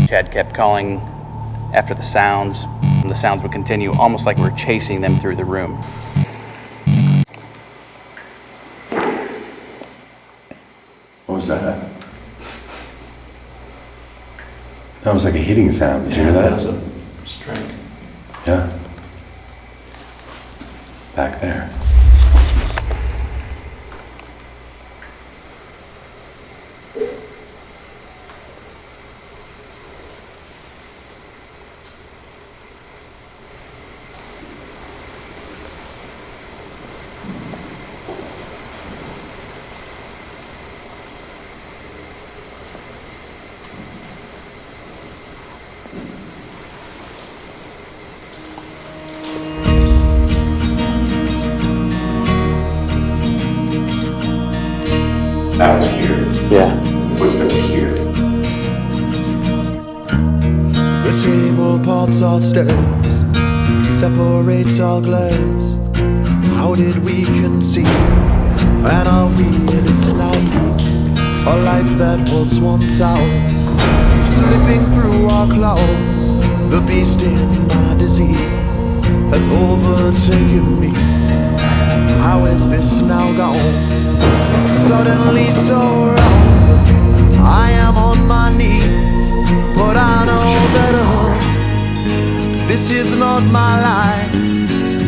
Chad kept calling after the sounds, and the sounds would continue, almost like we were chasing them through the room. What was that? That was like a hitting sound. Did you hear that? That was a strike. Yeah. Back there. That was here. Yeah. Footsteps here. The table parts all steps, separates all glass. How did we conceive? And are we in this night? A life that was once ours, slipping through our claws. The beast in my disease has overtaken me. How is this now gone? Suddenly so wrong. I am on my knees, but I know better. This is not my life,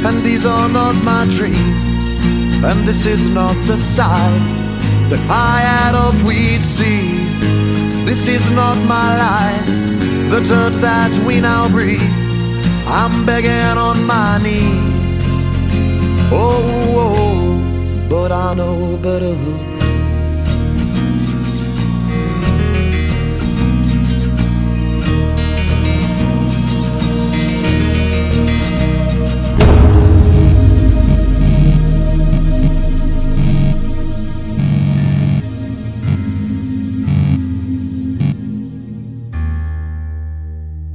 and these are not my dreams, and this is not the side that I had hoped we'd see. This is not my life, the dirt that we now breathe. I'm begging on my knees. Oh, but I know better.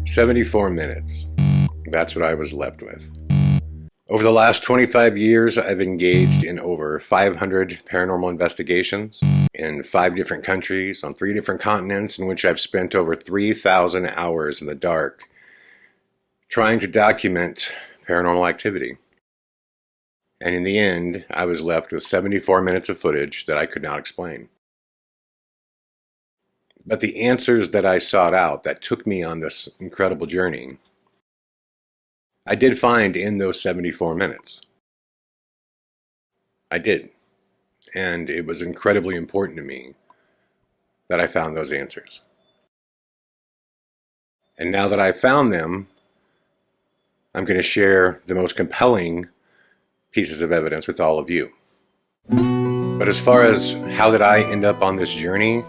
74 minutes. That's what I was left with. Over the last 25 years, I've engaged in over 500 paranormal investigations in 5 different countries, on 3 different continents, in which I've spent over 3,000 hours in the dark trying to document paranormal activity. And in the end, I was left with 74 minutes of footage that I could not explain. But the answers that I sought out that took me on this incredible journey, I did find in those 74 minutes. I did. And it was incredibly important to me that I found those answers. And now that I found them, I'm going to share the most compelling pieces of evidence with all of you. But as far as how did I end up on this journey,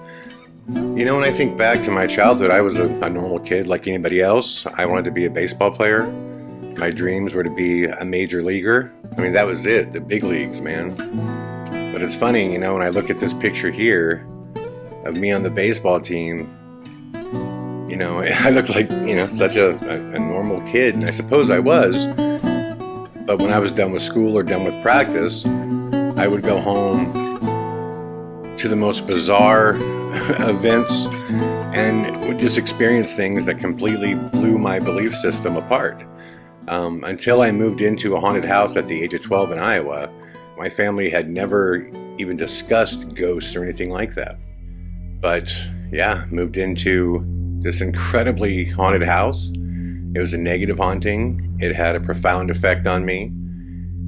you know, when I think back to my childhood, I was a normal kid like anybody else. I wanted to be a baseball player. My dreams were to be a major leaguer. I mean, that was it, the big leagues, man. But it's funny, you know, when I look at this picture here of me on the baseball team, you know, I look like, you know, such a normal kid, and I suppose I was. But when I was done with school or done with practice, I would go home to the most bizarre events and would just experience things that completely blew my belief system apart. Until I moved into a haunted house at the age of 12 in Iowa, my family had never even discussed ghosts or anything like that. But yeah, moved into this incredibly haunted house. It was a negative haunting. It had a profound effect on me.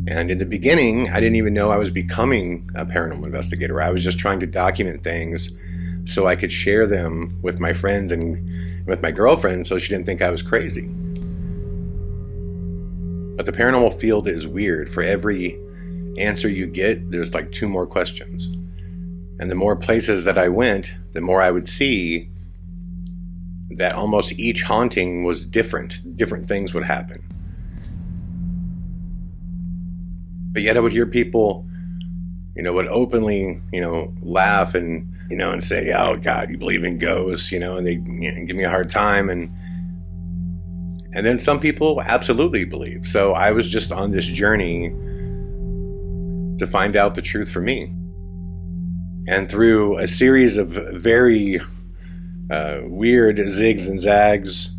And in the beginning, I didn't even know I was becoming a paranormal investigator. I was just trying to document things so I could share them with my friends and with my girlfriend so she didn't think I was crazy. But the paranormal field is weird. For every answer you get, there's like 2 more questions. And the more places that I went, the more I would see that almost each haunting was different. Different things would happen. But yet I would hear people, you know, would openly, you know, laugh and, you know, and say, "Oh God, you believe in ghosts," you know, and they, you know, give me a hard time. And then some people absolutely believe. So I was just on this journey to find out the truth for me. And through a series of very weird zigs and zags.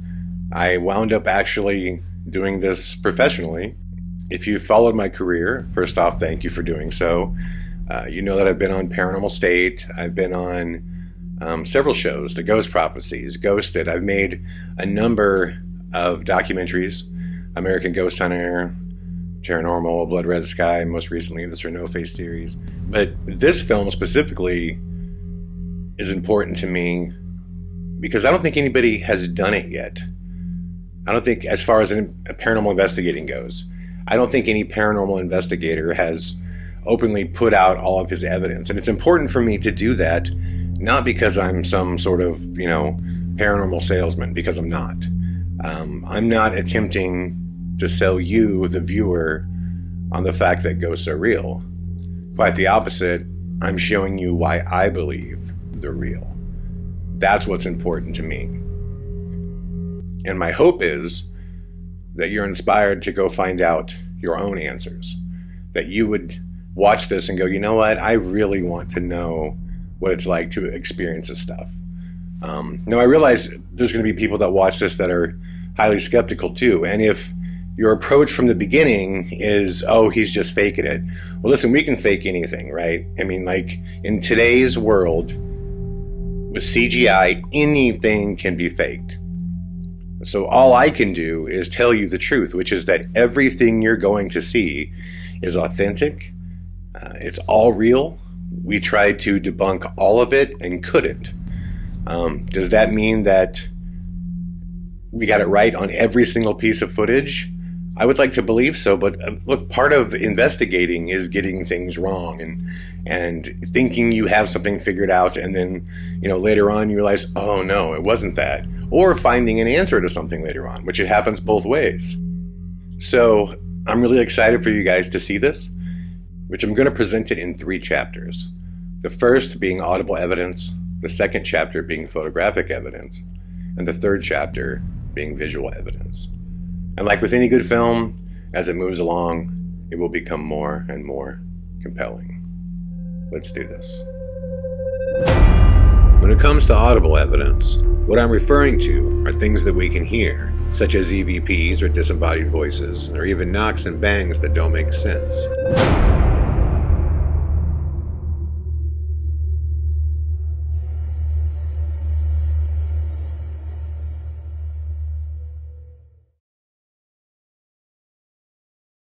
I wound up actually doing this professionally. If you followed my career, first off, thank you for doing so. You know that I've been on Paranormal State. I've been on several shows, The Ghost Prophecies, Ghosted. I've made a number of documentaries, American Ghost Hunter, Paranormal, Blood Red Sky, most recently the Sir No Face series. But this film specifically is important to me because I don't think anybody has done it yet. I don't think, as far as paranormal investigating goes, I don't think any paranormal investigator has openly put out all of his evidence. And it's important for me to do that, not because I'm some sort of, paranormal salesman, because I'm not. I'm not attempting to sell you, the viewer, on the fact that ghosts are real. Quite the opposite. I'm showing you why I believe they're real. That's what's important to me. And my hope is that you're inspired to go find out your own answers. That you would watch this and go, you know what? I really want to know what it's like to experience this stuff. Now, I realize there's going to be people that watch this that are highly skeptical too. And if your approach from the beginning is, oh, he's just faking it. Well, listen, we can fake anything, right? I mean, like in today's world, with CGI, anything can be faked. So all I can do is tell you the truth, which is that everything you're going to see is authentic. It's all real. We tried to debunk all of it and couldn't. Does that mean that we got it right on every single piece of footage? I would like to believe so, but look, part of investigating is getting things wrong and thinking you have something figured out, and then later on you realize, oh no, it wasn't that. Or finding an answer to something later on, which it happens both ways. So I'm really excited for you guys to see this, which I'm going to present it in 3 chapters. The first being audible evidence, the second chapter being photographic evidence, and the third chapter being visual evidence. And like with any good film, as it moves along, it will become more and more compelling. Let's do this. When it comes to audible evidence, what I'm referring to are things that we can hear, such as EVPs or disembodied voices, or even knocks and bangs that don't make sense.